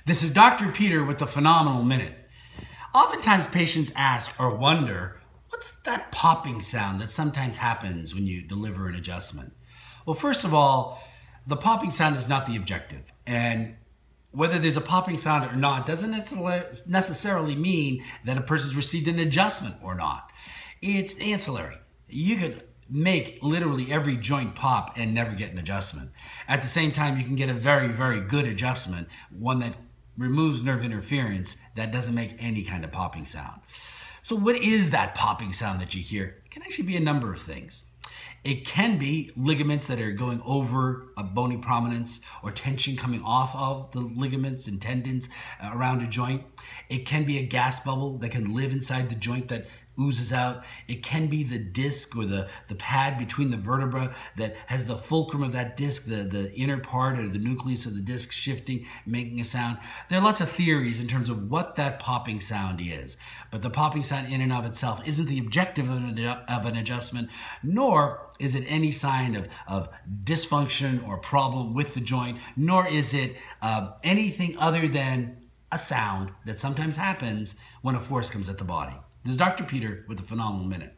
This is Dr. Peter with the Phenomenal Minute. Oftentimes patients ask or wonder, what's that popping sound that sometimes happens when you deliver an adjustment? Well, first of all, the popping sound is not the objective. And whether there's a popping sound or not doesn't necessarily mean that a person's received an adjustment or not. It's ancillary. You could make literally every joint pop and never get an adjustment. At the same time, you can get a very, very good adjustment, one that removes nerve interference that doesn't make any kind of popping sound. So what is that popping sound that you hear? It can actually be a number of things. It can be ligaments that are going over a bony prominence or tension coming off of the ligaments and tendons around a joint. It can be a gas bubble that can live inside the joint that oozes out. It can be the disc or the pad between the vertebra that has the fulcrum of that disc, the inner part or the nucleus of the disc shifting, making a sound. There are lots of theories in terms of what that popping sound is, but the popping sound in and of itself isn't the objective of an adjustment, nor is it any sign of dysfunction or problem with the joint, nor is it anything other than a sound that sometimes happens when a force comes at the body. This is Dr. Peter with the Phenomenal Minute.